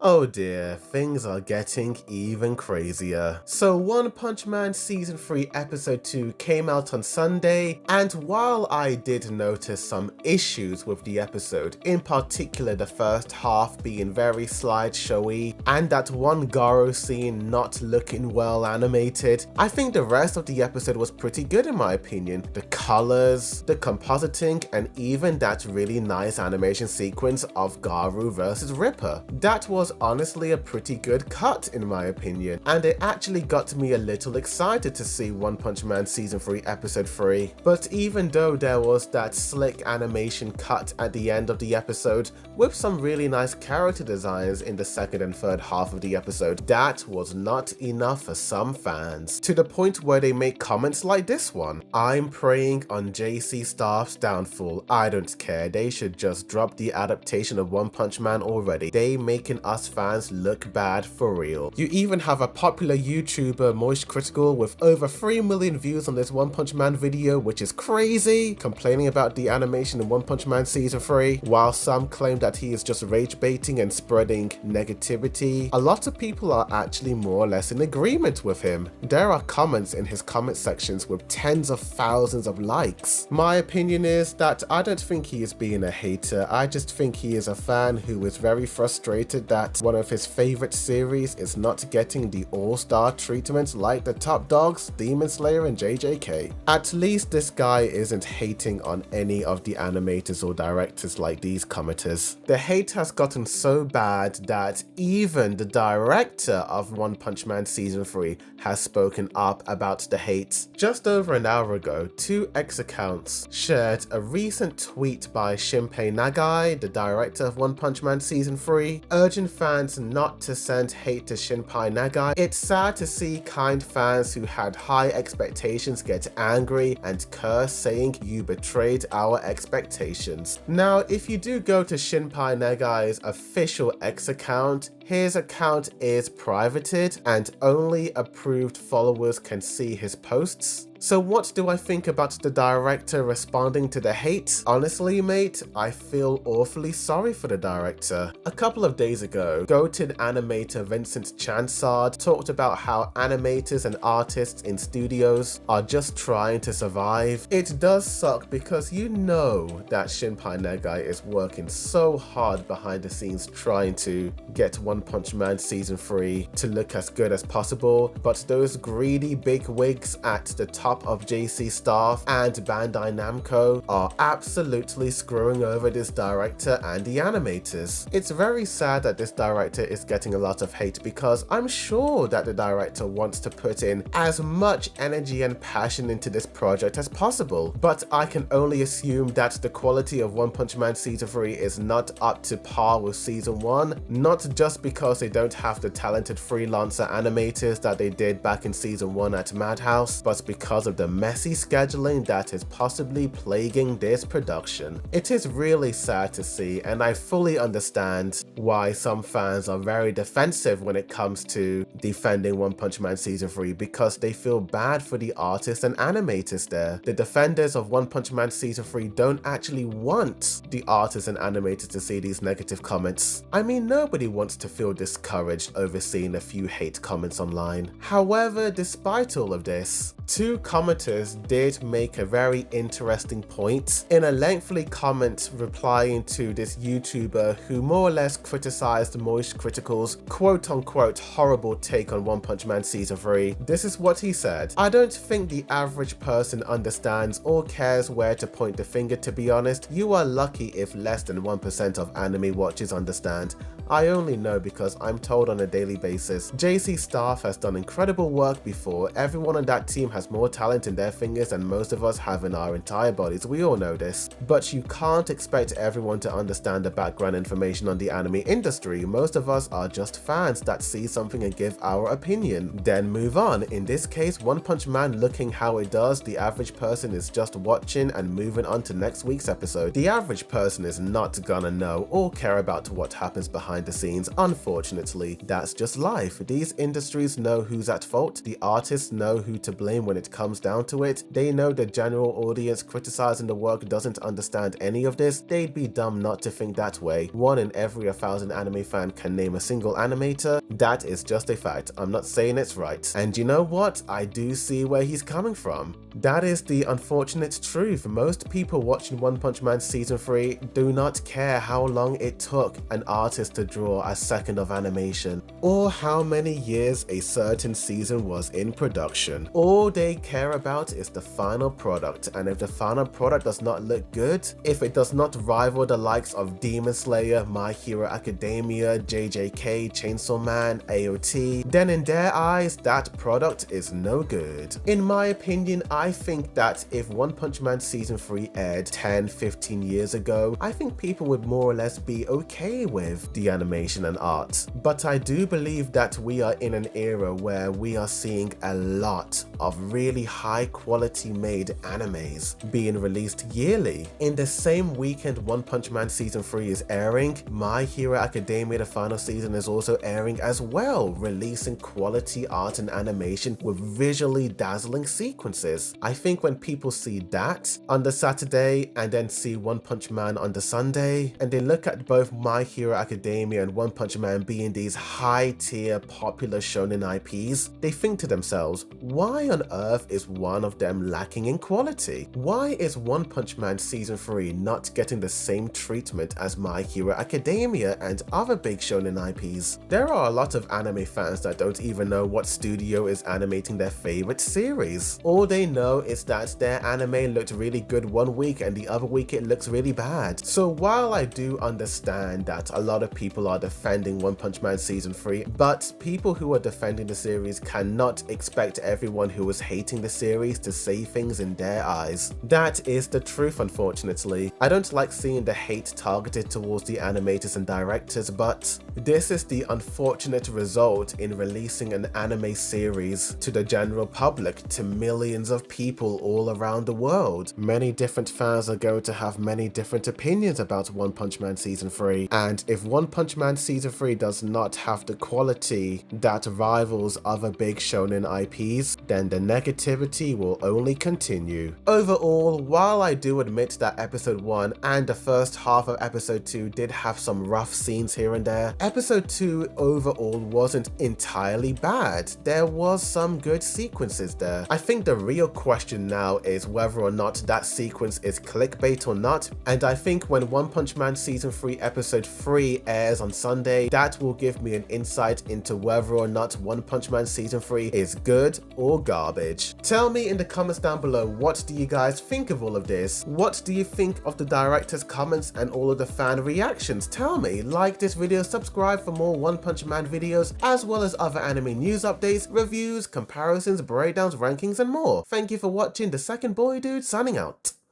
Oh dear, things are getting even crazier. So One Punch Man Season 3 Episode 2 came out on Sunday, and while I did notice some issues with the episode, in particular the first half being very slideshowy and that one Garo scene not looking well animated, I think the rest of the episode was pretty good in my opinion. The colors, the compositing, and even that really nice animation sequence of Garo versus Ripper. That was honestly a pretty good cut in my opinion, and it actually got me a little excited to see One Punch Man Season 3 Episode 3. But even though there was that slick animation cut at the end of the episode with some really nice character designs in the second and third half of the episode, that was not enough for some fans, to the point where they make comments like this one: "I'm preying on JC Staff's downfall. I don't care, they should just drop the adaptation of One Punch Man already. They making us fans look bad for real." You even have a popular YouTuber, Moist Critical, with over 3 million views on this One Punch Man video, which is crazy, complaining about the animation in One Punch Man Season 3, while some claim that he is just rage baiting and spreading negativity. A lot of people are actually more or less in agreement with him. There are comments in his comment sections with tens of thousands of likes. My opinion is that I don't think he is being a hater, I just think he is a fan who is very frustrated that one of his favorite series is not getting the all-star treatment like the top dogs, Demon Slayer and JJK. At least this guy isn't hating on any of the animators or directors like these commenters. The hate has gotten so bad that even the director of One Punch Man Season 3 has spoken up about the hate. Just over an hour ago, 2 X accounts shared a recent tweet by Shinpei Nagai, the director of One Punch Man Season 3, urging fans not to send hate to Shinpei Nagai. It's sad to see kind fans who had high expectations get angry and curse, saying you betrayed our expectations. Now, if you do go to Shinpei Nagai's official X account, his account is privated and only approved followers can see his posts. So what do I think about the director responding to the hate? Honestly, mate, I feel awfully sorry for the director. A couple of days ago, goated animator Vincent Chansard talked about how animators and artists in studios are just trying to survive. It does suck because you know that Shinpei Nagai is working so hard behind the scenes trying to get One Punch Man Season 3 to look as good as possible, but those greedy big wigs at the top of JC Staff and Bandai Namco are absolutely screwing over this director and the animators. It's very sad that this director is getting a lot of hate because I'm sure that the director wants to put in as much energy and passion into this project as possible, but I can only assume that the quality of One Punch Man Season 3 is not up to par with Season 1, not just because they don't have the talented freelancer animators that they did back in Season 1 at Madhouse, but because of the messy scheduling that is possibly plaguing this production. It is really sad to see, and I fully understand why some fans are very defensive when it comes to defending One Punch Man Season 3 because they feel bad for the artists and animators there. The defenders of One Punch Man Season 3 don't actually want the artists and animators to see these negative comments. I mean, nobody wants to feel discouraged over seeing a few hate comments online. However, despite all of this, 2 commenters did make a very interesting point in a lengthy comment replying to this YouTuber who more or less criticized Moist Critical's quote-unquote horrible take on One Punch Man Season 3. This is what he said: "I don't think the average person understands or cares where to point the finger, to be honest. You are lucky if less than 1% of anime watchers understand. I only know because I'm told on a daily basis. JC Staff has done incredible work before. Everyone on that team has more talent in their fingers than most of us have in our entire bodies. We all know this. But you can't expect everyone to understand the background information on the anime industry. Most of us are just fans that see something and give our opinion, then move on. In this case, One Punch Man looking how it does, the average person is just watching and moving on to next week's episode. The average person is not gonna know or care about what happens behind behind the scenes. Unfortunately, that's just life. These industries know who's at fault. The artists know who to blame when it comes down to it. They know the general audience criticizing the work doesn't understand any of this. They'd be dumb not to think that way. One in every 1,000 anime fan can name a single animator. That is just a fact. I'm not saying it's right. And you know what? I do see where he's coming from. That is the unfortunate truth. Most people watching One Punch Man Season 3 do not care how long it took an artist to draw a second of animation, or how many years a certain season was in production. All they care about is the final product, and if the final product does not look good, if it does not rival the likes of Demon Slayer, My Hero Academia, JJK, Chainsaw Man, AOT, then in their eyes, that product is no good. In my opinion, I think that if One Punch Man Season 3 aired 10-15 years ago, I think people would more or less be okay with the animation and art. But I do believe that we are in an era where we are seeing a lot of really high quality made animes being released yearly. In the same weekend One Punch Man Season 3 is airing, My Hero Academia the final season is also airing as well, releasing quality art and animation with visually dazzling sequences. I think when people see that on the Saturday and then see One Punch Man on the Sunday, and they look at both My Hero Academia and One Punch Man being these high tier popular shonen IPs, they think to themselves, why on earth is one of them lacking in quality? Why is One Punch Man Season 3 not getting the same treatment as My Hero Academia and other big shonen IPs? There are a lot of anime fans that don't even know what studio is animating their favorite series. All they know is that their anime looked really good one week and the other week it looks really bad. So while I do understand that a lot of people are defending One Punch Man Season 3, but people who are defending the series cannot expect everyone who is hating the series to say things in their eyes. That is the truth, unfortunately. I don't like seeing the hate targeted towards the animators and directors, but this is the unfortunate result in releasing an anime series to the general public, to millions of people all around the world. Many different fans are going to have many different opinions about One Punch Man Season 3, and if One Punch Man Season 3 does not have the quality that rivals other big shonen IPs, then the negativity will only continue. Overall, while I do admit that episode 1 and the first half of episode 2 did have some rough scenes here and there, episode 2 overall wasn't entirely bad. There was some good sequences there. I think the real question now is whether or not that sequence is clickbait or not, and I think when One Punch Man Season 3 episode 3 airs on Sunday, that will give me an insight into whether or not One Punch Man Season 3 is good or garbage. Tell me in the comments down below, what do you guys think of all of this? What do you think of the director's comments and all of the fan reactions? Tell me. Like this video, subscribe for more One Punch Man videos, as well as other anime news updates, reviews, comparisons, breakdowns, rankings, and more. Thank you for watching. The Second Boy Dude signing out.